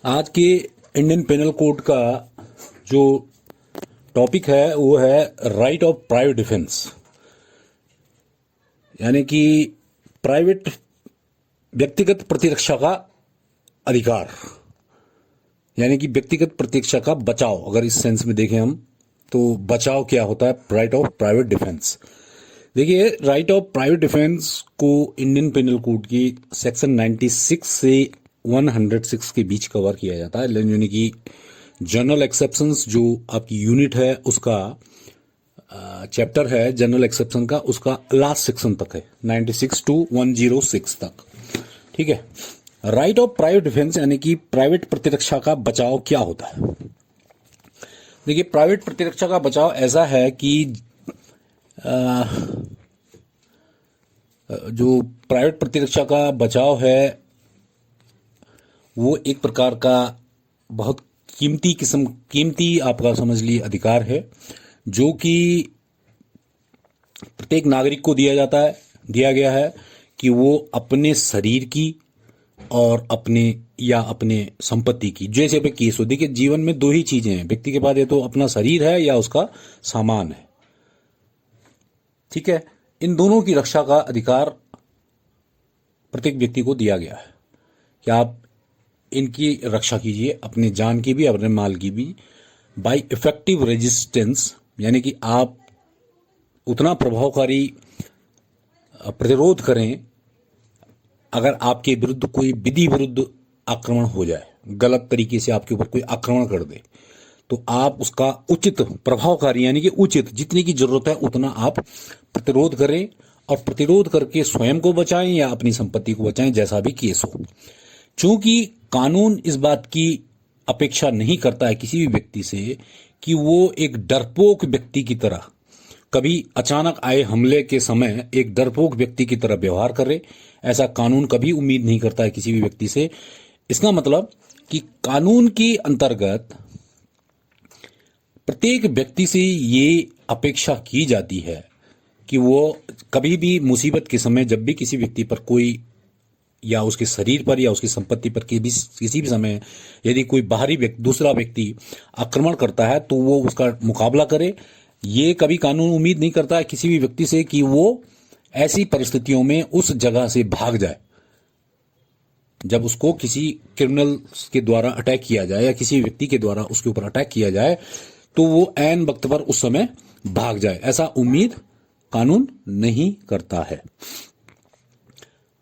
आज के Indian panel code का जो टॉपिक है वो है राइट ऑफ प्राइवेट डिफेंस, यानी कि प्राइवेट व्यक्तिगत प्रतिरक्षा का अधिकार, यानी कि व्यक्तिगत प्रतिरक्षा का बचाव। अगर इस सेंस में देखें हम तो बचाव क्या होता है, राइट ऑफ प्राइवेट डिफेंस। देखिए, राइट ऑफ प्राइवेट डिफेंस को इंडियन पेनल कोड की सेक्शन 96 से 106 के बीच कवर किया जाता है, यानी कि जनरल एक्सेप्शंस जो आपकी यूनिट है उसका चैप्टर है जनरल एक्सेप्शन का, उसका लास्ट सेक्शन तक है 96 टू 106 तक। ठीक है। राइट ऑफ प्राइवेट डिफेंस यानी कि प्राइवेट प्रतिरक्षा का बचाव क्या होता है। देखिए, प्राइवेट प्रतिरक्षा का बचाव ऐसा है कि जो प्राइवेट प्रतिरक्षा का बचाव है वो एक प्रकार का बहुत कीमती आपका समझ लीजिए अधिकार है, जो कि प्रत्येक नागरिक को दिया गया है कि वो अपने शरीर की और अपने संपत्ति की, जैसे पे केस हो। देखिए, जीवन में दो ही चीजें हैं व्यक्ति के पास, या तो अपना शरीर है या उसका सामान है। ठीक है। इन दोनों की रक्षा का अधिकार प्रत्येक व्यक्ति को दिया गया है कि आप इनकी रक्षा कीजिए, अपने जान की भी अपने माल की भी, बाय इफेक्टिव रेजिस्टेंस, यानी कि आप उतना प्रभावकारी प्रतिरोध करें अगर आपके विरुद्ध कोई विधि विरुद्ध आक्रमण हो जाए, गलत तरीके से आपके ऊपर कोई आक्रमण कर दे, तो आप उसका उचित प्रभावकारी यानी कि उचित जितने की जरूरत है उतना आप प्रतिरोध करें, और प्रतिरोध करके स्वयं को बचाएं या अपनी संपत्ति को बचाएं, जैसा भी केस हो। चूंकि कानून इस बात की अपेक्षा नहीं करता है किसी भी व्यक्ति से कि वो एक डरपोक व्यक्ति की तरह, कभी अचानक आए हमले के समय एक डरपोक व्यक्ति की तरह व्यवहार करे, ऐसा कानून कभी उम्मीद नहीं करता है किसी भी व्यक्ति से। इसका मतलब कि कानून के अंतर्गत प्रत्येक व्यक्ति से ये अपेक्षा की जाती है कि वो कभी भी मुसीबत के समय, जब भी किसी व्यक्ति पर कोई, या उसके शरीर पर या उसकी संपत्ति पर किसी भी समय यदि कोई बाहरी दूसरा व्यक्ति आक्रमण करता है तो वो उसका मुकाबला करे। ये कभी कानून उम्मीद नहीं करता है किसी भी व्यक्ति से कि वो ऐसी परिस्थितियों में उस जगह से भाग जाए, जब उसको किसी क्रिमिनल के द्वारा अटैक किया जाए या किसी व्यक्ति के द्वारा उसके ऊपर अटैक किया जाए तो वो ऐन वक्त पर उस समय भाग जाए, ऐसा उम्मीद कानून नहीं करता है।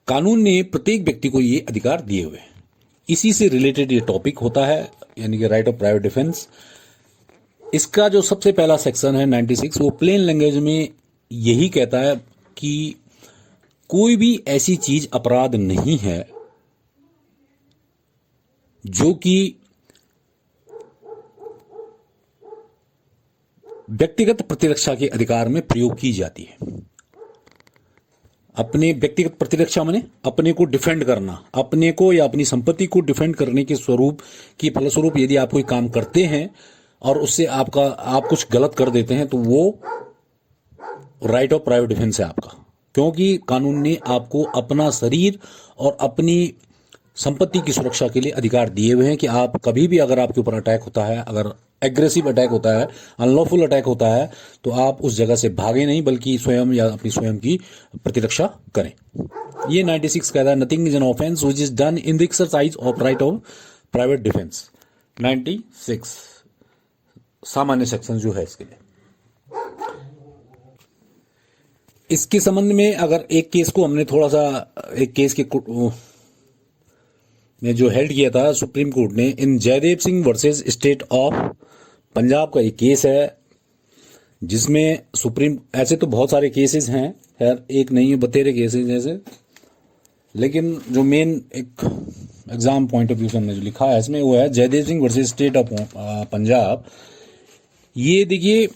कानून ने प्रत्येक व्यक्ति को ये अधिकार दिए हुए हैं। इसी से रिलेटेड ये टॉपिक होता है, यानी कि राइट ऑफ प्राइवेट डिफेंस। इसका जो सबसे पहला सेक्शन है 96, वो प्लेन लैंग्वेज में यही कहता है कि कोई भी ऐसी चीज अपराध नहीं है जो कि व्यक्तिगत प्रतिरक्षा के अधिकार में प्रयोग की जाती है। अपने व्यक्तिगत प्रतिरक्षा माने अपने को डिफेंड करना, अपने को या अपनी संपत्ति को डिफेंड करने के फलस्वरूप यदि आप कोई काम करते हैं और उससे आप कुछ गलत कर देते हैं तो वो राइट ऑफ प्राइवेट डिफेंस है आपका, क्योंकि कानून ने आपको अपना शरीर और अपनी संपत्ति की सुरक्षा के लिए अधिकार दिए हुए हैं कि आप कभी भी, अगर आपके ऊपर अटैक होता है, अगर एग्रेसिव अटैक होता है, अनलॉफुल अटैक होता है, तो आप उस जगह से भागे नहीं बल्कि स्वयं या अपनी स्वयं की प्रतिरक्षा करें। ये 96 कहता है, nothing is an offence which is done in the exercise of right of private defence. 96 सामान्य सेक्शन जो है इसके लिए। इसके संबंध में अगर एक केस को हमने थोड़ा सा, एक केस के ने जो हेल्ड किया था सुप्रीम कोर्ट ने, in Jaidev Singh versus state of Punjab का एक केस है, जिसमें ऐसे तो बहुत सारे केसेस हैं, खैर एक नहीं है, बतेरे केसेस जैसे, लेकिन जो मेन एक एग्जाम पॉइंट ऑफ व्यू से हमने जो लिखा है इसमें वो है Jaidev Singh versus state of Punjab. ये देखिए,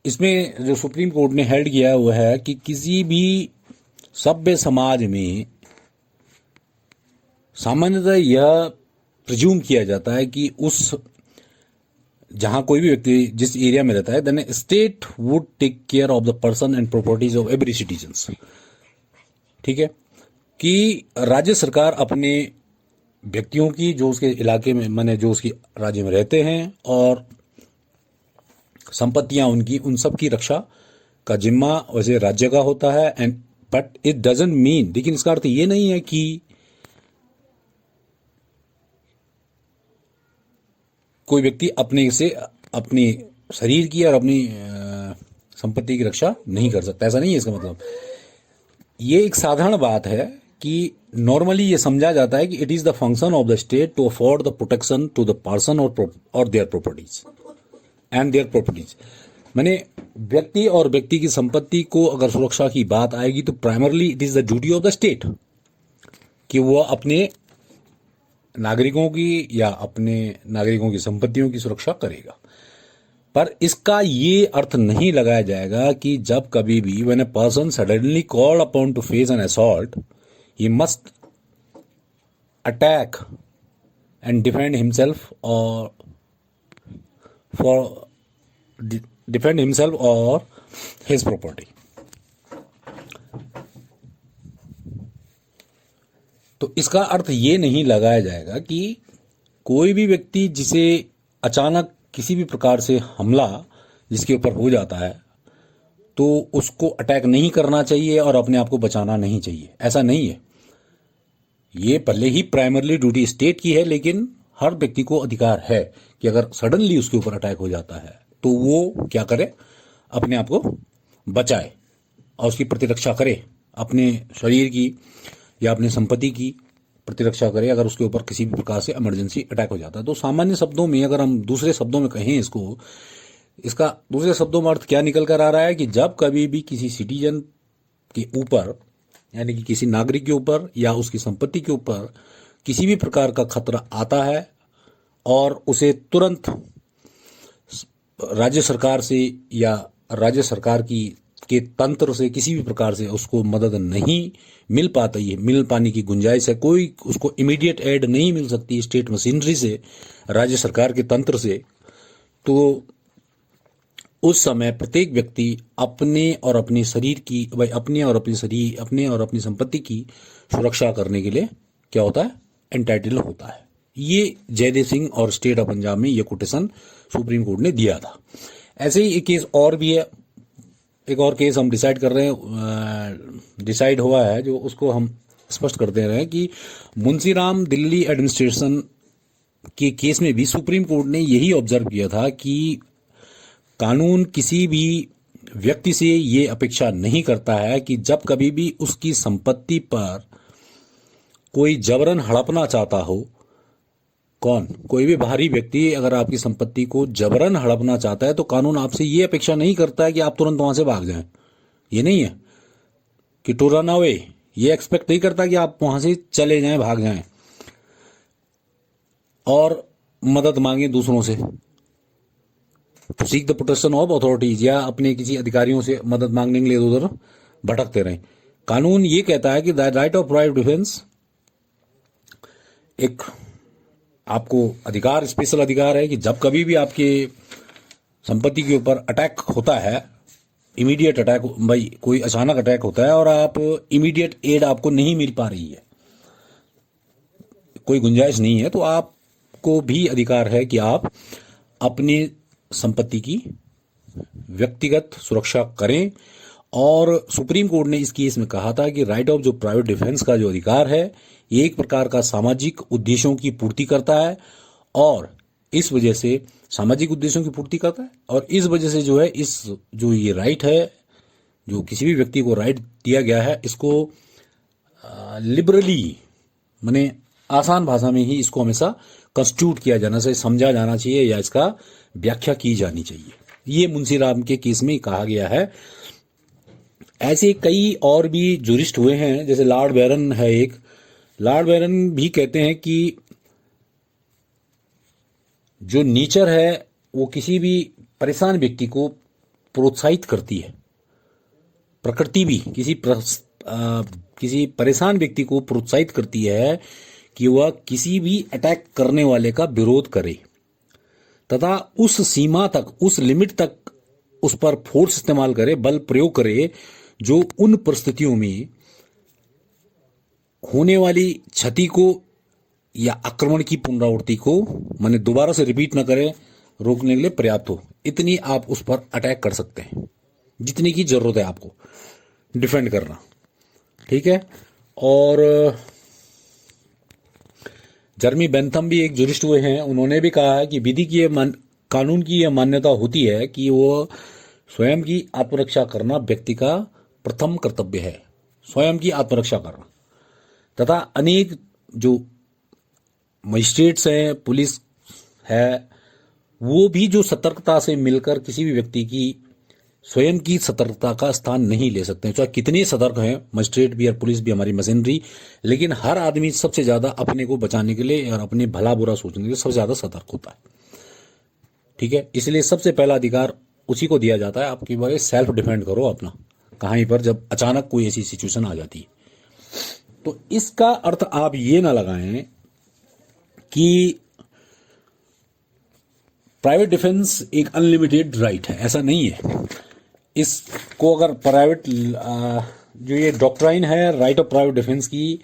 इसमें जो सुप्रीम कोर्ट ने हेल्ड किया वो है कि किसी भी सभ्य समाज में सामान्यतः यह प्रिज्यूम किया जाता है कि जहां कोई भी व्यक्ति जिस एरिया में रहता है, then state would take care of the person and properties of every citizen. ठीक है, कि राज्य सरकार अपने व्यक्तियों की जो उसके इलाके में माने जो उसकी राज्य में रहते हैं, और संपत्तियां उनकी, उन सब की रक्षा का जिम्मा वैसे राज्य का होता है। And but it doesn't mean, लेकिन इसका अर्थ ये नहीं है कि कोई व्यक्ति अपने से अपनी शरीर की और अपनी संपत्ति की रक्षा नहीं कर सकता। ऐसा नहीं है इसका मतलब। ये एक साधारण बात है कि नॉर्मली ये समझा जाता है कि it is the function of the state to afford the protection to the person और their properties and their properties. माने व्यक्ति और व्यक्ति की संपत्ति को अगर सुरक्षा की बात आएगी तो primarily it is the duty of the state कि वो अपने नागरिकों की या अपने नागरिकों की संपत्तियों की सुरक्षा करेगा। पर इसका ये अर्थ नहीं लगाया जाएगा कि जब कभी भी when a person suddenly called upon two face N assault he must attack and defend himself और फॉर डिफेंड हिमसेल्फ और हिज प्रॉपर्टी। तो इसका अर्थ ये नहीं लगाया जाएगा कि कोई भी व्यक्ति जिसे अचानक किसी भी प्रकार से हमला जिसके ऊपर हो जाता है तो उसको अटैक नहीं करना चाहिए और अपने आप को बचाना नहीं चाहिए। ऐसा नहीं है। ये पहले ही प्राइमरली ड्यूटी स्टेट की है, लेकिन हर व्यक्ति को अधिकार है कि अगर सडनली उसके ऊपर अटैक हो जाता है तो वो क्या करे, अपने आप को बचाए और उसकी प्रतिरक्षा करे, अपने शरीर की या अपनी संपत्ति की प्रतिरक्षा करे अगर उसके ऊपर किसी भी प्रकार से इमरजेंसी अटैक हो जाता है। तो सामान्य शब्दों में अगर हम दूसरे शब्दों में कहें इसको, इसका दूसरे शब्दों में अर्थ क्या निकल कर आ रहा है कि जब कभी भी किसी सिटीजन के ऊपर यानी कि किसी नागरिक के ऊपर या उसकी संपत्ति के ऊपर किसी भी प्रकार का खतरा आता है और उसे तुरंत राज्य सरकार से या राज्य सरकार की के तंत्र से किसी भी प्रकार से उसको मदद नहीं मिल पाती है, मिल पाने की गुंजाइश है, कोई उसको इमीडिएट एड नहीं मिल सकती स्टेट मशीनरी से, राज्य सरकार के तंत्र से, तो उस समय प्रत्येक व्यक्ति अपने और अपने शरीर की अपने और अपनी संपत्ति की सुरक्षा करने के लिए क्या होता है, एंटाइटल होता है। ये जयदेव सिंह और स्टेट ऑफ पंजाब में ये कोटेशन सुप्रीम कोर्ट ने दिया था। ऐसे ही एक केस और भी है, एक और केस हम डिसाइड कर रहे हैं, डिसाइड हुआ है जो उसको हम स्पष्ट कर दे रहे हैं कि मुंशीराम दिल्ली एडमिनिस्ट्रेशन के केस में भी सुप्रीम कोर्ट ने यही ऑब्जर्व किया था कि कानून किसी भी व्यक्ति से ये अपेक्षा नहीं करता है कि जब कभी भी उसकी संपत्ति पर कोई जबरन हड़पना चाहता हो, कोई भी बाहरी व्यक्ति अगर आपकी संपत्ति को जबरन हड़पना चाहता है तो कानून आपसे ये अपेक्षा नहीं करता है कि आप तुरंत वहां से भाग जाएं। ये नहीं है कि टू रन अवे, ये एक्सपेक्ट नहीं करता कि आप वहां से चले जाएं, भाग जाएं और मदद मांगे दूसरों से, to seek the protection of authorities, या अपने किसी अधिकारियों से मदद मांगने के लिए उधर भटकते रहें। कानून ये कहता है कि the right of private defence एक आपको अधिकार, स्पेशल अधिकार है कि जब कभी भी आपके संपत्ति के ऊपर अटैक होता है, इमीडिएट अटैक, भाई कोई अचानक अटैक होता है और आप इमीडिएट एड आपको नहीं मिल पा रही है, कोई गुंजाइश नहीं है, तो आपको भी अधिकार है कि आप अपनी संपत्ति की व्यक्तिगत सुरक्षा करें। और सुप्रीम कोर्ट ने इस केस में कहा था कि राइट ऑफ जो प्राइवेट डिफेंस का जो अधिकार है ये एक प्रकार का सामाजिक उद्देश्यों की पूर्ति करता है, और इस वजह से सामाजिक उद्देश्यों की पूर्ति करता है और इस वजह से जो है इस जो ये राइट है, जो किसी भी व्यक्ति को राइट दिया गया है, इसको लिबरली माने आसान भाषा में ही इसको हमेशा कंस्टिट्यूट किया जाना चाहिए, समझा जाना चाहिए या इसका व्याख्या की जानी चाहिए। ये मुंशीराम के केस में कहा गया है। ऐसे कई और भी जूरिस्ट हुए हैं, जैसे लॉर्ड बैरन है एक, लॉर्ड बैरन भी कहते हैं कि जो नेचर है वो किसी भी परेशान व्यक्ति को प्रोत्साहित करती है, प्रकृति भी किसी परेशान व्यक्ति को प्रोत्साहित करती है कि वह किसी भी अटैक करने वाले का विरोध करे तथा उस सीमा तक, उस लिमिट तक उस पर फोर्स इस्तेमाल करे, बल प्रयोग करे जो उन परिस्थितियों में होने वाली क्षति को या आक्रमण की पुनरावृत्ति को माने दोबारा से रिपीट न करें रोकने के लिए पर्याप्त हो, इतनी आप उस पर अटैक कर सकते हैं, जितनी की जरूरत है आपको डिफेंड करना। ठीक है। और जर्मी बेंथम भी एक जुरिस्ट हुए हैं, उन्होंने भी कहा है कि विधि की कानून की यह मान्यता होती है कि वो स्वयं की आत्मरक्षा करना व्यक्ति का प्रथम कर्तव्य है, स्वयं की आत्मरक्षा करना। तथा अनेक जो मजिस्ट्रेट्स हैं, पुलिस है, वो भी जो सतर्कता से मिलकर किसी भी व्यक्ति की स्वयं की सतर्कता का स्थान नहीं ले सकते हैं। चाहे कितने सतर्क हैं मजिस्ट्रेट भी और पुलिस भी, हमारी मशीनरी, लेकिन हर आदमी सबसे ज्यादा अपने को बचाने के लिए और अपने भला बुरा सोचने के लिए सबसे ज्यादा सतर्क होता है। ठीक है। इसलिए सबसे पहला अधिकार उसी को दिया जाता है, आपकी बारे सेल्फ डिफेंड करो अपना, कहीं पर जब अचानक कोई ऐसी सिचुएशन आ जाती है। तो इसका अर्थ आप ये ना लगाएं कि प्राइवेट डिफेंस एक अनलिमिटेड राइट है, ऐसा नहीं है। इसको अगर प्राइवेट जो ये डॉक्ट्राइन है राइट ऑफ प्राइवेट डिफेंस की,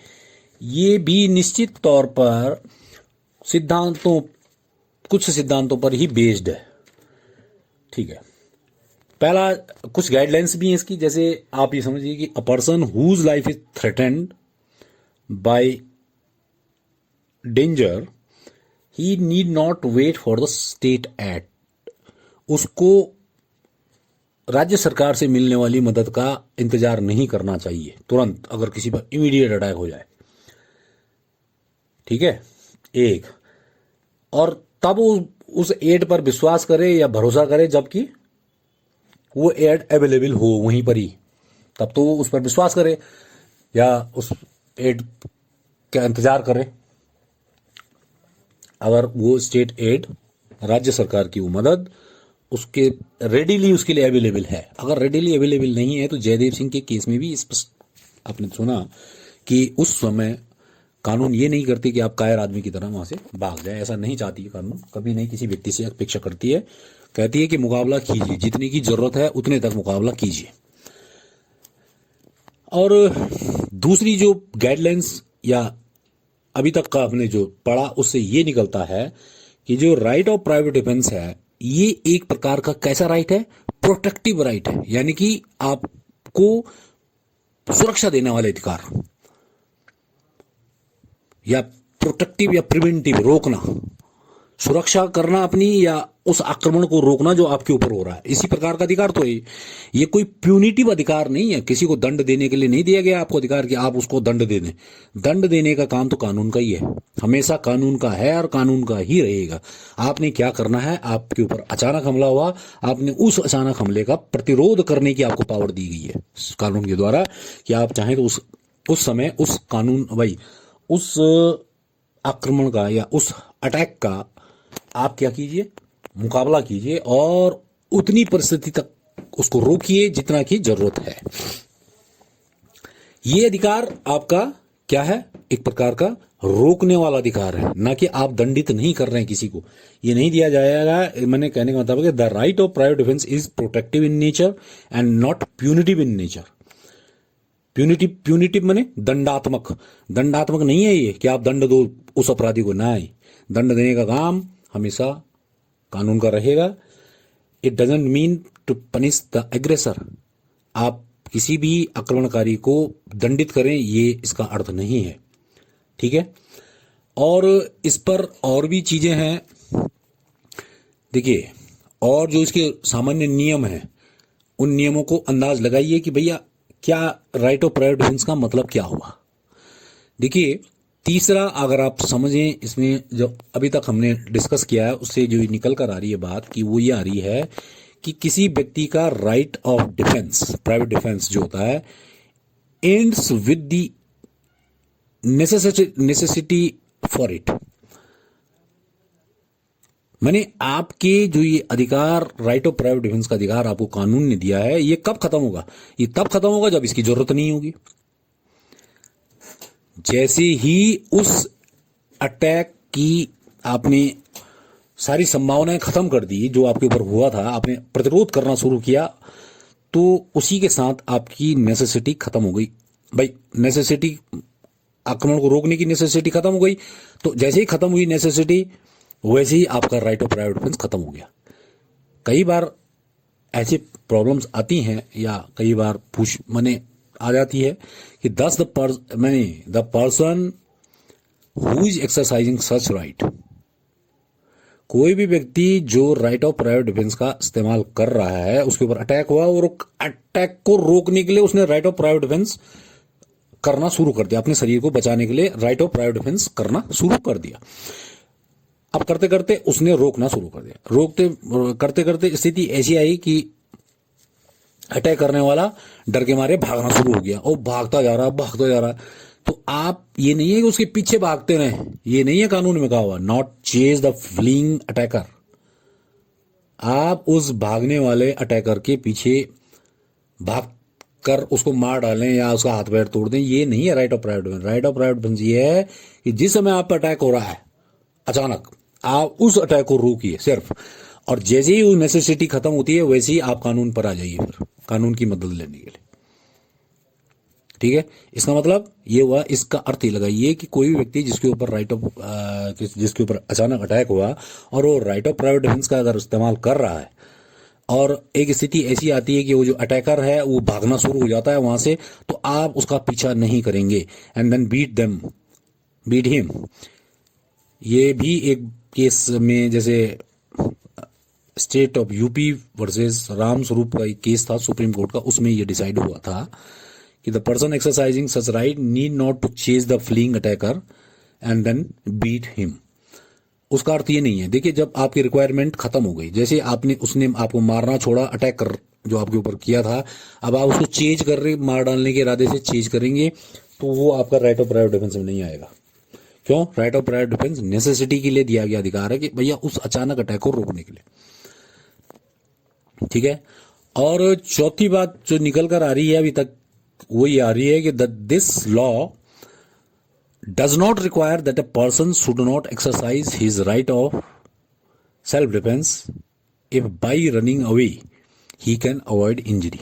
ये भी निश्चित तौर पर कुछ सिद्धांतों पर ही बेस्ड है। ठीक है। पहला कुछ गाइडलाइंस भी हैं इसकी, जैसे आप ये समझिए कि a person whose life is threatened by danger he need not wait for the state aid, उसको राज्य सरकार से मिलने वाली मदद का इंतजार नहीं करना चाहिए तुरंत, अगर किसी पर इमीडिएट अटैक हो जाए। ठीक है। एक और तब उस एड पर विश्वास करे या भरोसा करे जबकि वो एड अवेलेबल हो वहीं पर ही, तब तो वो उस पर विश्वास करे या उस एड का इंतजार करे। अगर वो स्टेट एड, राज्य सरकार की वो मदद उसके रेडीली उसके लिए अवेलेबल है। अगर रेडीली अवेलेबल नहीं है तो जयदेव सिंह के केस में भी स्पष्ट आपने सुना कि उस समय कानून ये नहीं करती कि आप कायर आदमी की तरह वहां से भाग जाए, ऐसा नहीं चाहती है कानून, कभी नहीं किसी व्यक्ति से अपेक्षा करती है, कहती है कि मुकाबला कीजिए, जितने की जरूरत है उतने तक मुकाबला कीजिए। और दूसरी जो गाइडलाइंस या अभी तक का आपने जो पढ़ा उससे ये निकलता है कि जो राइट ऑफ प्राइवेट डिफेंस है ये एक प्रकार का कैसा राइट है, प्रोटेक्टिव राइट है, यानी कि आपको सुरक्षा देने वाले अधिकार, या प्रोटेक्टिव या प्रिवेंटिव रोकना, सुरक्षा करना अपनी या उस आक्रमण को रोकना जो आपके ऊपर हो रहा है, इसी प्रकार का अधिकार तो है। ये कोई प्यूनिटिव अधिकार नहीं है, किसी को दंड देने के लिए नहीं दिया गया आपको अधिकार कि आप उसको दंड दे दें। दंड देने का काम तो कानून का ही है, हमेशा कानून का है और कानून का ही रहेगा। आपने क्या करना है, आपके ऊपर अचानक हमला हुआ, आपने उस अचानक हमले का प्रतिरोध करने की आपको पावर दी गई है कानून के द्वारा कि आप चाहें तो उस समय उस कानून भाई उस आक्रमण का या उस अटैक का आप क्या कीजिए, मुकाबला कीजिए और उतनी परिस्थिति तक उसको रोकिए जितना की जरूरत है। ये अधिकार आपका क्या है, एक प्रकार का रोकने वाला अधिकार है, ना कि आप दंडित नहीं कर रहे हैं किसी को, ये नहीं दिया जाएगा। मैंने कहने का मतलब है the right of private defence is protective in nature and not punitive in nature. Punitive माने दंडात्मक नहीं है ये कि आप दंड दो उस अपराधी को, ना ही दंड देने का काम हमेशा कानून का रहेगा। It doesn't mean to punish the aggressor, आप किसी भी आक्रमणकारी को दंडित करें ये इसका अर्थ नहीं है। ठीक है। और इस पर और भी चीजें हैं, देखिए, और जो इसके सामान्य नियम हैं उन नियमों को अंदाज लगाइए कि भैया क्या राइट ऑफ प्राइवेट डिफेंस का मतलब क्या हुआ। देखिए, तीसरा अगर आप समझें इसमें जो अभी तक हमने डिस्कस किया है उससे जो निकल कर आ रही है बात कि वो ये आ रही है कि किसी व्यक्ति का right of defence, private defence जो होता है, ends with the necessity for it. माने आपके जो ये अधिकार, राइट ऑफ प्राइवेट डिफेंस का अधिकार आपको कानून ने दिया है, ये कब खत्म होगा, ये तब खत्म होगा जब इसकी जरूरत नहीं होगी। जैसे ही उस अटैक की आपने सारी संभावनाएं खत्म कर दी जो आपके ऊपर हुआ था, आपने प्रतिरोध करना शुरू किया, तो उसी के साथ आपकी नेसेसिटी खत्म हो गई। भाई नेसेसिटी आक्रमण को रोकने की नेसेसिटी खत्म हो गई। तो जैसे ही खत्म हुई नेसेसिटी, वैसे ही आपका राइट ऑफ प्राइवेट डिफेंस खत्म हो गया। कई बार ऐसी प्रॉब्लम्स आती हैं या कई बार पूछ मने आ जाती है कि the person who is exercising such right, कोई भी व्यक्ति जो राइट ऑफ प्राइवेट डिफेंस का इस्तेमाल कर रहा है, उसके ऊपर अटैक हुआ और अटैक को रोकने के लिए उसने राइट ऑफ प्राइवेट डिफेंस करना शुरू कर दिया, अपने शरीर को बचाने के लिए राइट ऑफ प्राइवेट डिफेंस करना शुरू कर दिया। अब करते करते उसने रोकना शुरू कर दिया, रोकते करते करते स्थिति ऐसी आई कि अटैक करने वाला डर के मारे भागना शुरू हो गया और भागता जा रहा। तो आप, ये नहीं है कि उसके पीछे भागते रहे, ये नहीं है कानून में कहा हुआ, not chase the fleeing attacker. आप उस भागने वाले अटैकर के पीछे भाग कर उसको मार डालें या उसका हाथ पैर तोड़ दें, ये नहीं है right of private defence. Right of private defence ये है कि जिस समय आप पर अटैक हो रहा है अचानक, आप उस अटैक को रोकिए सिर्फ, और जैसे ही वो नेसेसिटी खत्म होती है वैसे ही आप कानून पर आ जाइए, फिर कानून की मदद लेने के लिए। ठीक है, इसका मतलब ये हुआ, इसका अर्थ ये लगाइए कि कोई भी व्यक्ति जिसके ऊपर अचानक अटैक हुआ और वो राइट ऑफ प्राइवेट डिफेंस का अगर इस्तेमाल कर रहा है और एक स्थिति ऐसी आती है कि वो जो अटैकर है वो भागना शुरू हो जाता है वहां से, तो आप उसका पीछा नहीं करेंगे एंड देन बीट हिम। ये भी एक केस में, जैसे state of UP versus Ram Swaroop का एक केस था सुप्रीम कोर्ट का, उसमें ये डिसाइड हुआ था कि the person exercising such right need not to chase the fleeing attacker and then beat him. उसका अर्थ ये नहीं है, देखिए जब आपकी रिक्वायरमेंट खत्म हो गई, जैसे उसने आपको मारना छोड़ा, अटैक कर जो आपके ऊपर किया था, अब आप उसको चेज कर रहे, मार डालने के इरादे से चेज करेंगे, तो वो आपका राइट ऑफ प्राइवेट डिफेंस में नहीं आएगा। क्यों? Right of private defence necessity के लिए दिया गया अधिकार है कि भैया उस अचानक अटैक को रोकने के लिए। ठीक है, और चौथी बात जो निकल कर आ रही है अभी तक वो ये आ रही है कि this law does not require that a person should not exercise his right of self defence if by running away he can avoid injury.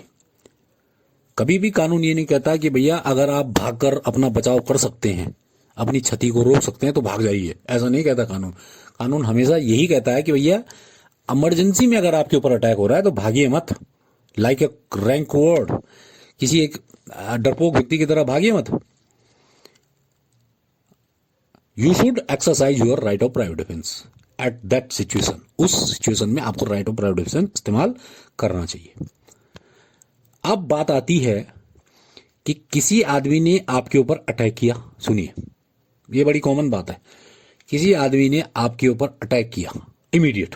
कभी भी कानून ये नहीं कहता कि भैया अगर आप भागकर अपना बचाव कर सकते हैं, अपनी क्षति को रोक सकते हैं तो भाग जाइए, ऐसा नहीं कहता कानून। कानून हमेशा यही कहता है कि भैया इमरजेंसी में अगर आपके ऊपर अटैक हो रहा है तो भागिए मत, लाइक ए रैंक वर्ड, किसी एक डरपोक व्यक्ति की तरह भागिए मत। You should exercise your right of private defence at that situation. उस सिचुएशन में आपको राइट ऑफ प्राइवेट डिफेंस इस्तेमाल करना चाहिए। अब बात आती है कि किसी आदमी ने आपके ऊपर अटैक किया। सुनिए, ये बड़ी कॉमन बात है। किसी आदमी ने आपके ऊपर अटैक किया इमीडिएट,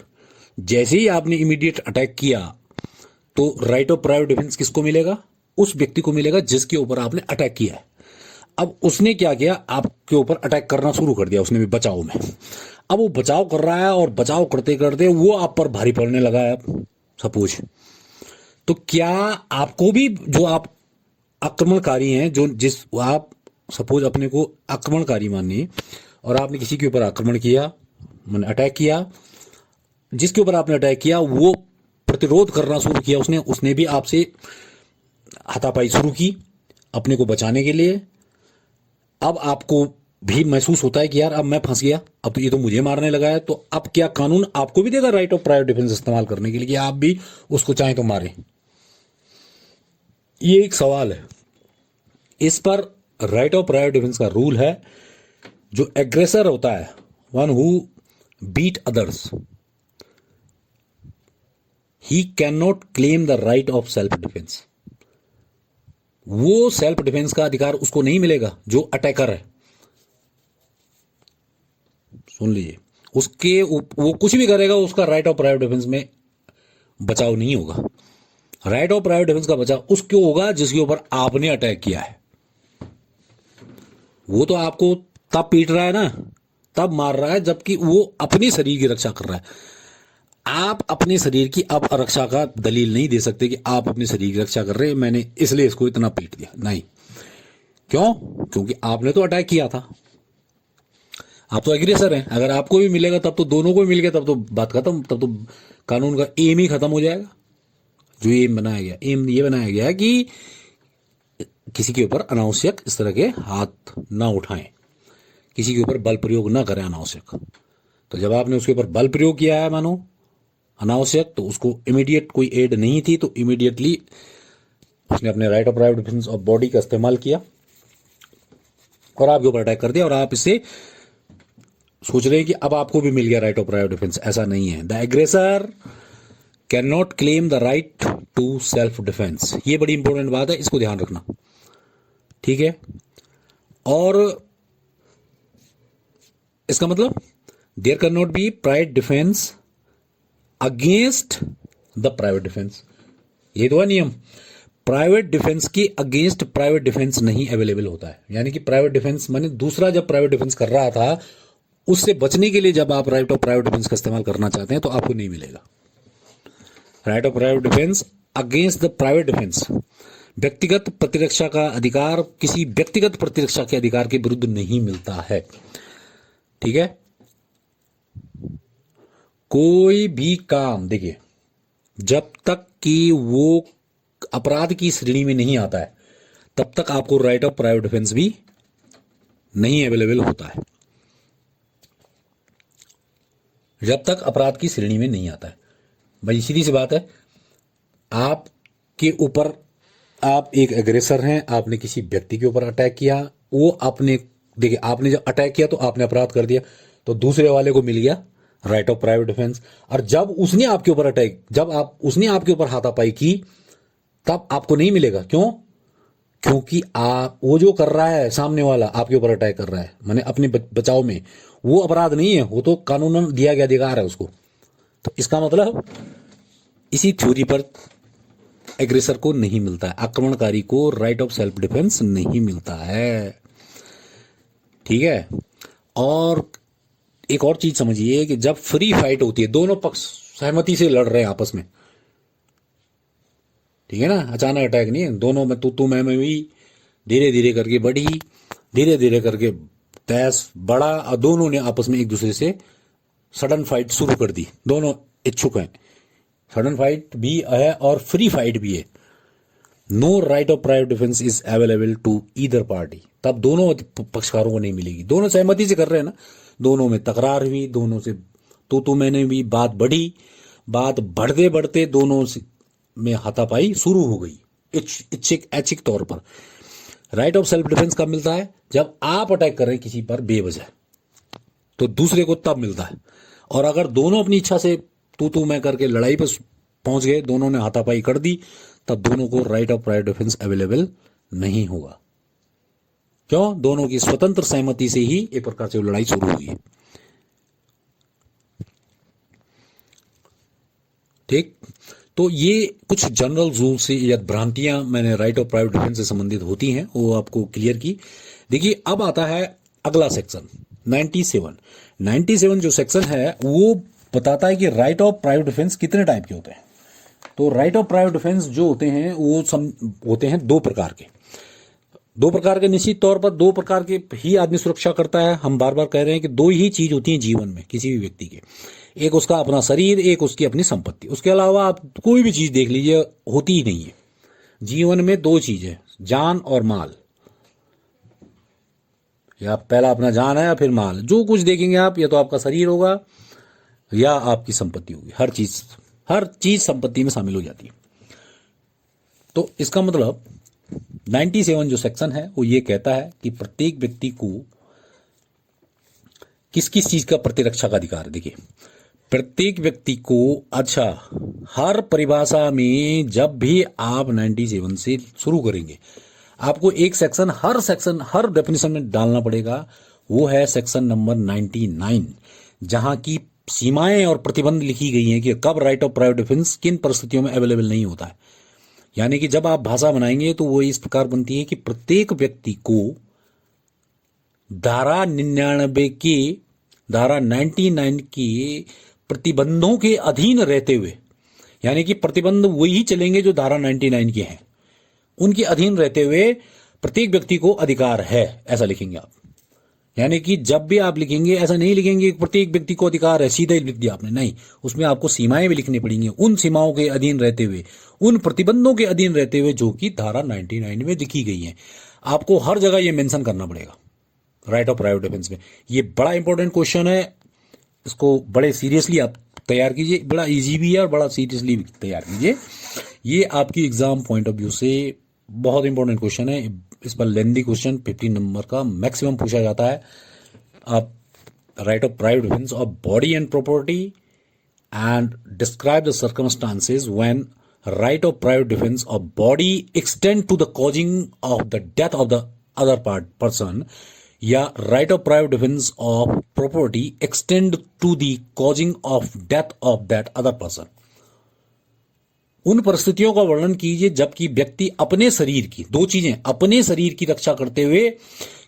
जैसे ही आपने इमीडिएट अटैक किया तो राइट ऑफ प्राइवेट डिफेंस किसको मिलेगा? उस व्यक्ति को मिलेगा जिसके ऊपर आपने अटैक किया है। अब उसने क्या किया? आपके ऊपर अटैक करना शुरू कर दिया उसने भी बचाव में। अब वो बचाव कर रहा है और बचाव करते करते वो आप पर भारी पड़ने लगा है सपोज, तो क्या आपको भी, जो आप आक्रमणकारी हैं, आप सपोज अपने को आक्रमणकारी मानिए और आपने किसी के ऊपर आक्रमण किया, मैंने अटैक किया, जिसके ऊपर आपने अटैक किया वो प्रतिरोध करना शुरू किया, उसने भी आपसे हाथापाई शुरू की अपने को बचाने के लिए। अब आपको भी महसूस होता है कि यार अब मैं फंस गया, अब तो ये तो मुझे मारने लगा है, तो अब क्या कानून आपको भी देगा राइट ऑफ प्राइवेट डिफेंस इस्तेमाल करने के लिए कि आप भी उसको चाहें तो मारें? ये एक सवाल है। इस पर राइट ऑफ प्राइवेट डिफेंस का रूल है, जो एग्रेसर होता है, one who beat others, he can not claim the right of self defence. वो सेल्फ डिफेंस का अधिकार उसको नहीं मिलेगा जो अटैकर है। सुन लीजिए, वो कुछ भी करेगा, उसका राइट ऑफ प्राइवेट डिफेंस में बचाव नहीं होगा। राइट ऑफ प्राइवेट डिफेंस का बचाव उसको होगा जिसके ऊपर आपने अटैक किया है। वो तो आपको तब पीट रहा है ना, तब मार रहा है, जबकि वो अपने शरीर की रक्षा कर रहा है। आप अपने शरीर की अब रक्षा का दलील नहीं दे सकते कि आप अपने शरीर की रक्षा कर रहे हैं, मैंने इसलिए इसको इतना पीट दिया, नहीं। क्यों? क्योंकि आपने तो अटैक किया था, आप तो एग्रेसर हैं। अगर आपको भी मिलेगा तब तो दोनों को भी मिल गया, तब तो बात खत्म, तब तो कानून का एम ही खत्म हो जाएगा। जो एम बनाया गया, एम ये बनाया गया कि किसी के ऊपर अनावश्यक इस तरह के हाथ ना उठाएं, किसी के ऊपर बल प्रयोग ना करें अनावश्यक। तो जब आपने उसके ऊपर बल प्रयोग किया है मानो अनावश्यक, तो उसको इमीडिएट कोई एड नहीं थी, तो इमीडिएटली उसने अपने right of private defence of body का इस्तेमाल किया और आपके ऊपर अटैक कर दिया, और आप इससे सोच रहे हैं कि अब आपको भी मिल गया राइट ऑफ प्राइवेट डिफेंस। ऐसा नहीं है। The aggressor can not claim the right to self defence. ये बड़ी इंपॉर्टेंट बात है, इसको ध्यान रखना, ठीक है। और इसका मतलब there can not be private defence against the private defence. ये तो है नियम। प्राइवेट डिफेंस के अगेंस्ट प्राइवेट डिफेंस नहीं अवेलेबल होता है। यानी कि प्राइवेट डिफेंस माने दूसरा जब प्राइवेट डिफेंस कर रहा था, उससे बचने के लिए जब आप राइट ऑफ प्राइवेट डिफेंस का इस्तेमाल करना चाहते हैं तो आपको नहीं मिलेगा। Right of private defence against the private defence, व्यक्तिगत प्रतिरक्षा का अधिकार किसी व्यक्तिगत प्रतिरक्षा के अधिकार के विरुद्ध नहीं मिलता है, ठीक है। कोई भी काम देखिए, जब तक कि वो अपराध की श्रेणी में नहीं आता है तब तक आपको राइट ऑफ प्राइवेट डिफेंस भी नहीं अवेलेबल होता है, जब तक अपराध की श्रेणी में नहीं आता है। भाई सीधी सी बात है, आपके ऊपर, आप एक एग्रेसर हैं, आपने किसी व्यक्ति के ऊपर अटैक किया, वो आपने देखिए, आपने जब अटैक किया तो आपने अपराध कर दिया, तो दूसरे वाले को मिल गया राइट ऑफ प्राइवेट डिफेंस। और जब उसने आपके ऊपर अटैक, उसने आपके ऊपर हाथापाई की, तब आपको नहीं मिलेगा। क्यों? क्योंकि आप, वो जो कर रहा है सामने वाला आपके ऊपर अटैक कर रहा है, माने अपने बचाव में, वो अपराध नहीं है, वो तो कानूनन दिया गया अधिकार है उसको। तो इसका मतलब इसी थ्योरी पर एग्रेसर को नहीं मिलता है, आक्रमणकारी को राइट ऑफ सेल्फ डिफेंस नहीं मिलता है, ठीक है। और एक और चीज समझिए कि जब फ्री फाइट होती है, दोनों पक्ष सहमति से लड़ रहे हैं आपस में, ठीक है ना, अचानक अटैक नहीं है, दोनों में तू मैं भी धीरे धीरे करके बढ़ी, धीरे धीरे करके तैस बढ़ा, और दोनों ने आपस में एक दूसरे से सडन फाइट शुरू कर दी। दोनों इच्छुक हैं, सडन फाइट भी है और फ्री फाइट भी है। No right of private defence is available to either party. तब दोनों पक्षकारों को नहीं मिलेगी, दोनों सहमति से कर रहे हैं ना, दोनों में तकरार हुई, दोनों से तू मैंने भी बात बढ़ी, बात बढ़ते बढ़ते दोनों में हाथापाई शुरू हो गई ऐच्छिक तौर पर। राइट ऑफ सेल्फ डिफेंस कब मिलता है? जब आप अटैक कर रहे हैं किसी पर बेवजह, तो दूसरे को तब मिलता है। और अगर दोनों अपनी इच्छा से तू मैं करके लड़ाई पर पहुंच गए, दोनों ने हाथापाई कर दी, तब दोनों को right of private defence available नहीं होगा। क्यों? दोनों की स्वतंत्र सहमति से ही एक प्रकार से लड़ाई शुरू हुई है, ठीक। तो ये कुछ जनरल रूल से या भ्रांतियां मैंने राइट ऑफ प्राइवेट डिफेंस से संबंधित होती हैं, वो आपको क्लियर की। देखिए अब आता है अगला सेक्शन 97 जो सेक्शन है वो बताता है कि राइट ऑफ प्राइवेट डिफेंस कितने टाइप के होते हैं। तो राइट ऑफ प्राइवेट डिफेंस जो होते हैं वो होते हैं दो प्रकार के, निश्चित तौर पर दो प्रकार के ही आदमी सुरक्षा करता है। हम बार बार कह रहे हैं कि दो ही चीज होती है जीवन में किसी भी व्यक्ति के, एक उसका अपना शरीर, एक उसकी अपनी संपत्ति। उसके अलावा आप कोई भी चीज देख लीजिए, होती ही नहीं है। जीवन में दो चीजें, जान और माल, या पहला अपना जान है या फिर माल। जो कुछ देखेंगे आप, या तो आपका शरीर होगा या आपकी संपत्ति होगी। हर चीज संपत्ति में शामिल हो जाती है। तो इसका मतलब 97 जो सेक्शन है वो ये कहता है कि प्रत्येक व्यक्ति को किस किस चीज का प्रतिरक्षा का अधिकार है। देखिए प्रत्येक व्यक्ति को, अच्छा, हर परिभाषा में जब भी आप 97 से शुरू करेंगे, आपको एक सेक्शन, हर डेफिनेशन में डालना पड़ेगा। वो है सेक्शन नंबर 99, जहां की सीमाएं और प्रतिबंध लिखी गई हैं कि कब राइट ऑफ प्राइवेट डिफेंस किन परिस्थितियों में अवेलेबल नहीं होता है। यानी कि जब आप भाषा बनाएंगे तो वो इस प्रकार बनती है कि प्रत्येक व्यक्ति को धारा 99 के प्रतिबंधों के अधीन रहते हुए, यानी कि प्रतिबंध वही चलेंगे जो धारा 99 के हैं, उनके अधीन रहते हुए प्रत्येक व्यक्ति को अधिकार है, ऐसा लिखेंगे आप। यानी कि जब भी आप लिखेंगे ऐसा नहीं लिखेंगे कि प्रत्येक व्यक्ति को अधिकार है, सीधा ही लिख दिया आपने, नहीं, उसमें आपको सीमाएं भी लिखनी पड़ेंगी, उन सीमाओं के अधीन रहते हुए, उन प्रतिबंधों के अधीन रहते हुए जो कि धारा 99 में लिखी गई है। आपको हर जगह ये मेंशन करना पड़ेगा राइट ऑफ प्राइवेट डिफेंस में। ये बड़ा इंपॉर्टेंट क्वेश्चन है, इसको बड़े सीरियसली आप तैयार कीजिए, बड़ा इजी भी है और बड़ा सीरियसली भी तैयार कीजिए। ये आपकी एग्जाम पॉइंट ऑफ व्यू से बहुत इंपॉर्टेंट क्वेश्चन है। इस पर लेंदी क्वेश्चन 15 नंबर का मैक्सिमम पूछा जाता है। आप right of private defence of body and property and describe the circumstances when right of private defense of body extend to the causing of the death of the other person, या right of private defense of property extend to the causing of death of that other person। उन परिस्थितियों का वर्णन कीजिए जबकि व्यक्ति अपने शरीर की, दो चीजें, अपने शरीर की रक्षा करते हुए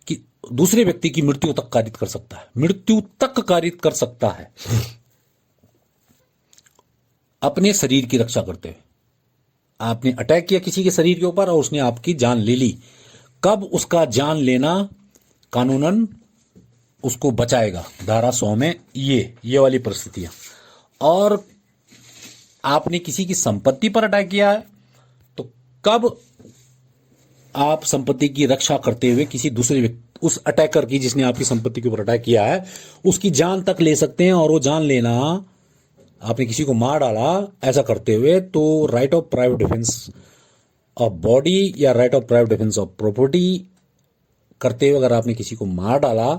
कि दूसरे व्यक्ति की मृत्यु तक कारित कर सकता है, मृत्यु तक कारित कर सकता है अपने शरीर की रक्षा करते हुए। आपने अटैक किया किसी के शरीर के ऊपर और उसने आपकी जान ले ली, कब उसका जान लेना कानूनन उसको बचाएगा, धारा 100 में ये वाली परिस्थितियां। और आपने किसी की संपत्ति पर अटैक किया है तो कब आप संपत्ति की रक्षा करते हुए किसी दूसरे व्यक्ति, उस अटैकर की जिसने आपकी संपत्ति के ऊपर अटैक किया है, उसकी जान तक ले सकते हैं। और वो जान लेना, आपने किसी को मार डाला ऐसा करते हुए, तो right of private defence of body या right of private defence of property करते हुए अगर आपने किसी को मार डाला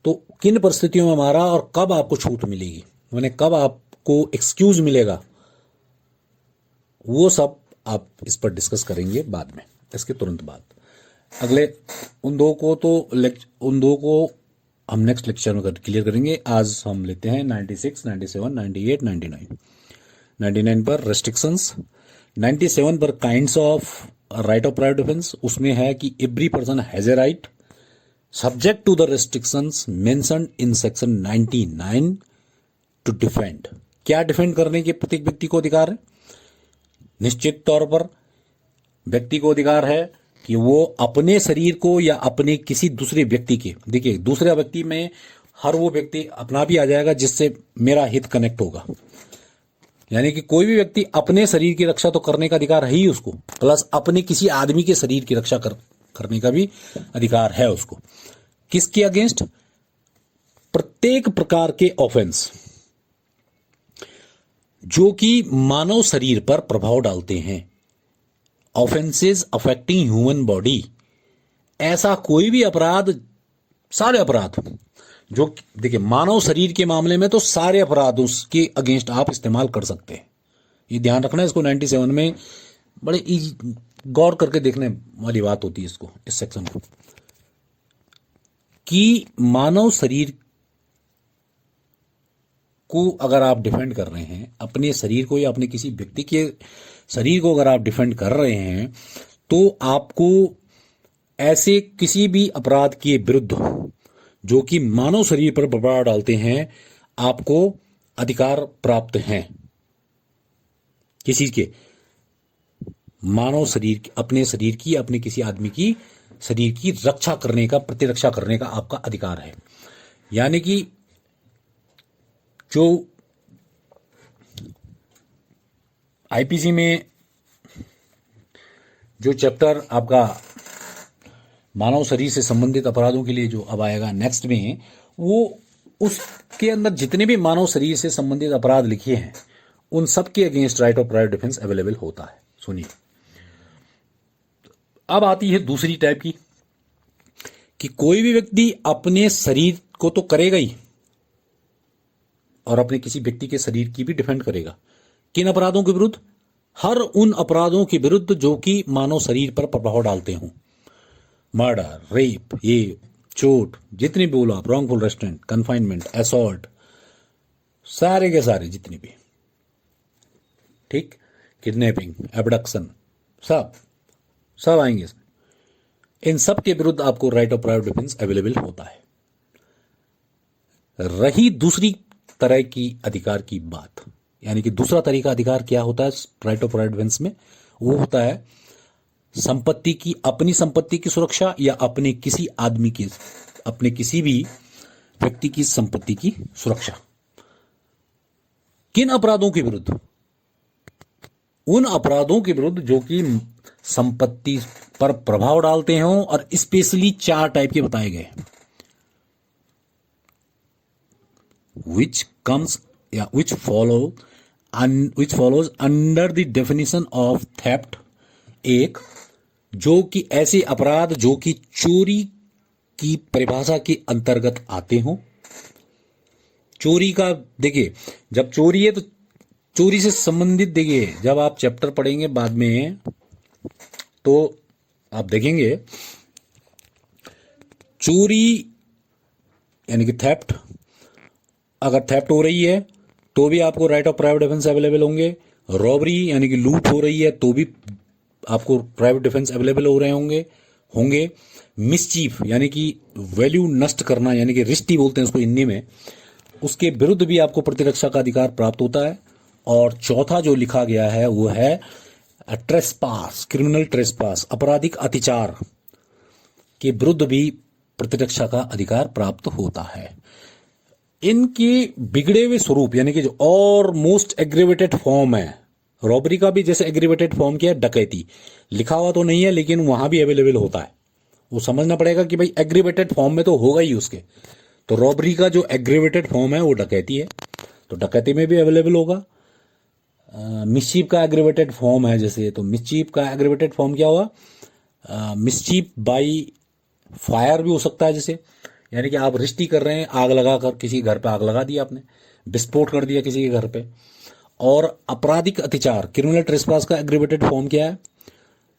तो किन परिस्थितियों में मारा और कब आपको छूट मिलेगी, मैंने कब आपको एक्सक्यूज मिलेगा, वो सब आप इस पर डिस्कस करेंगे बाद में, इसके तुरंत बाद। अगले उन दो को हम नेक्स्ट लेक्चर में क्लियर करेंगे। आज हम लेते हैं 96, 97, 98, 99। 99 पर रेस्ट्रिक्शंस, 97 पर kinds of right of private defence. उसमें है कि every person has a right subject to the restrictions mentioned in section 99 to defend. क्या डिफेंड करने के प्रत्येक व्यक्ति को अधिकार है? निश्चित तौर पर व्यक्ति को अधिकार है कि वो अपने शरीर को या अपने किसी दूसरे व्यक्ति के, देखिए दूसरे व्यक्ति में हर वो व्यक्ति अपना भी आ जाएगा जिससे मेरा हित कनेक्ट होगा, यानी कि कोई भी व्यक्ति अपने शरीर की रक्षा तो करने का अधिकार है ही उसको, प्लस अपने किसी आदमी के शरीर की रक्षा करने का भी अधिकार है उसको। किसके अगेंस्ट? प्रत्येक प्रकार के ऑफेंस जो कि मानव शरीर पर प्रभाव डालते हैं, ऑफेंसेस अफेक्टिंग ह्यूमन बॉडी। ऐसा कोई भी अपराध, सारे अपराध जो, देखिए मानव शरीर के मामले में तो सारे अपराध उसके अगेंस्ट आप इस्तेमाल कर सकते हैं, ये ध्यान रखना है। इसको 97 में बड़े गौर करके देखने वाली बात होती है इसको, इस सेक्शन को, कि मानव शरीर को अगर आप डिफेंड कर रहे हैं, अपने शरीर को या अपने किसी व्यक्ति के शरीर को अगर आप डिफेंड कर रहे हैं, तो आपको ऐसे किसी भी अपराध के विरुद्ध जो कि मानव शरीर पर प्रभाव डालते हैं, आपको अधिकार प्राप्त हैं। किसी के मानव शरीर, अपने शरीर की, अपने किसी आदमी की शरीर की रक्षा करने का, प्रतिरक्षा करने का आपका अधिकार है। यानी कि जो आईपीसी में जो चैप्टर आपका मानव शरीर से संबंधित अपराधों के लिए जो अब आएगा नेक्स्ट में, वो उसके अंदर जितने भी मानव शरीर से संबंधित अपराध लिखे हैं उन सब के against right of private defence available होता है। सुनिए, अब आती है दूसरी टाइप की, कि कोई भी व्यक्ति अपने शरीर को तो करेगा ही और अपने किसी व्यक्ति के शरीर की भी डिफेंड करेगा। किन अपराधों के विरुद्ध? हर उन अपराधों के विरुद्ध जो कि मानव शरीर पर प्रभाव डालते हों, मर्डर, रेप, ये चोट, जितने भी बोलो आप, रॉन्गफुल रेस्ट्रेंट, कन्फाइनमेंट, असॉल्ट, सारे के सारे जितने भी, ठीक, किडनैपिंग, एबडक्शन, सब आएंगे इसमें। इन सब के विरुद्ध आपको right of private defence available होता है। रही दूसरी तरह की अधिकार की बात, यानी कि दूसरा तरीका अधिकार क्या होता है राइट ऑफ प्राइवेट डिफेंस में? वो होता है संपत्ति की, अपनी संपत्ति की सुरक्षा या अपने किसी आदमी की, अपने किसी भी व्यक्ति की संपत्ति की सुरक्षा। किन अपराधों के विरुद्ध? उन अपराधों के विरुद्ध जो कि संपत्ति पर प्रभाव डालते हों, और स्पेशली 4 टाइप के बताए गए, which follows under the definition of theft। एक, जो कि ऐसे अपराध जो कि चोरी की परिभाषा के अंतर्गत आते हों। चोरी का देखिए, जब चोरी है तो चोरी से संबंधित, देखिए जब आप चैप्टर पढ़ेंगे बाद में तो आप देखेंगे चोरी यानी कि थेफ्ट, अगर थेफ्ट हो रही है तो भी आपको right of private defence available होंगे। रॉबरी यानी कि लूट हो रही है तो भी आपको प्राइवेट डिफेंस अवेलेबल हो रहे होंगे। मिसचीफ यानी कि वैल्यू नष्ट करना, यानी कि रिस्टी बोलते हैं उसको हिंदी में, उसके विरुद्ध भी आपको प्रतिरक्षा का अधिकार प्राप्त होता है। और चौथा जो लिखा गया है वो है ट्रेसपास, क्रिमिनल ट्रेसपास, आपराधिक अतिचार के विरुद्ध भी प्रतिरक्षा का अधिकार प्राप्त होता है। इनके बिगड़े हुए स्वरूप यानी कि जो और मोस्ट एग्रीवेटेड फॉर्म है, रॉबरी का भी जैसे एग्रीवेटेड फॉर्म क्या है, डकैती, लिखा हुआ तो नहीं है लेकिन वहां भी अवेलेबल होता है। वो समझना पड़ेगा कि भाई एग्रीवेटेड फॉर्म में तो होगा ही उसके, तो रॉबरी का जो एग्रीवेटेड फॉर्म है वो डकैती है, तो डकैती में भी अवेलेबल होगा। मिसचीफ का एग्रीवेटेड फॉर्म है जैसे, तो मिसचीफ का एग्रीवेटेड फॉर्म क्या हुआ, मिसचीफ बाई फायर भी हो सकता है, जैसे यानी कि आप रिश्ती कर रहे हैं, आग लगाकर किसी घर पे आग लगा दिया आपने, विस्फोट कर दिया किसी के घर पे। और आपराधिक अतिचार, क्रिमिनल ट्रेसपास का एग्रीवेटेड फॉर्म क्या है,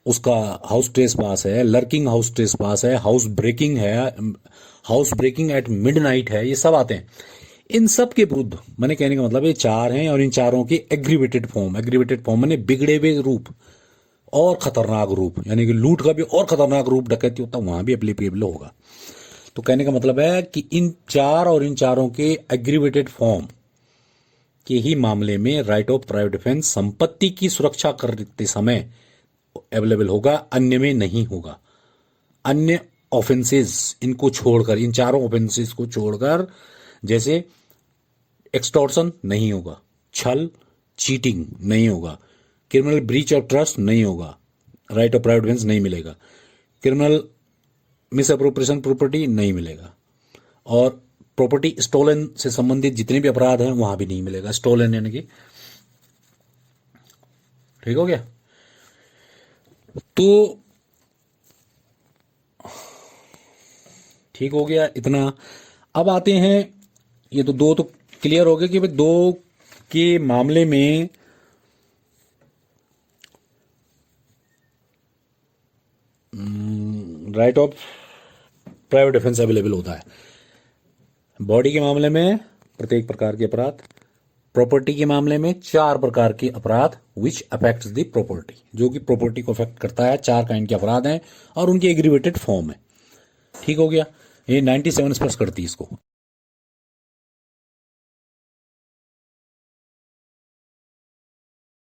उसका हाउस ट्रेसपास है, लर्किंग हाउस ट्रेसपास है, हाउस ब्रेकिंग है, हाउस ब्रेकिंग एट मिडनाइट है, ये सब आते हैं। इन सब के विरुद्ध, मैंने कहने का मतलब ये 4 हैं, और इन चारों के एग्रीवेटेड फॉर्म मैंने बिगड़े हुए रूप और खतरनाक रूप, यानी कि लूट का भी और खतरनाक रूप डकैती होता है, वहां भी एप्लीकेबल होगा। तो कहने का मतलब है कि इन चारों के एग्रीवेटेड फॉर्म के ही मामले में राइट ऑफ प्राइवेट डिफेंस संपत्ति की सुरक्षा करते समय अवेलेबल होगा, अन्य में नहीं होगा। अन्य ऑफेंसेस इनको छोड़कर, इन चारों ऑफेंसेस को छोड़कर, जैसे एक्सटॉर्शन नहीं होगा, छल चीटिंग नहीं होगा, क्रिमिनल ब्रीच ऑफ ट्रस्ट नहीं होगा, राइट ऑफ प्राइवेट डिफेंस नहीं मिलेगा, क्रिमिनल मिस अप्रोप्रिएशन प्रॉपर्टी नहीं मिलेगा, और प्रॉपर्टी स्टोलन से संबंधित जितने भी अपराध हैं वहां भी नहीं मिलेगा। स्टोलन यानी कि, ठीक हो गया। तो ठीक हो गया इतना। अब आते हैं, ये तो 2 तो क्लियर हो गया कि भाई 2 के मामले में right of private defence available होता है। बॉडी के मामले में प्रत्येक प्रकार के अपराध, प्रॉपर्टी के मामले में 4 प्रकार के अपराध विच अफेक्ट्स द प्रॉपर्टी, जो कि प्रॉपर्टी को अफेक्ट करता है। 4 काइंड के अपराध हैं और उनके एग्रीवेटेड फॉर्म है। ठीक हो गया, ये 97 प्लस करती है इसको।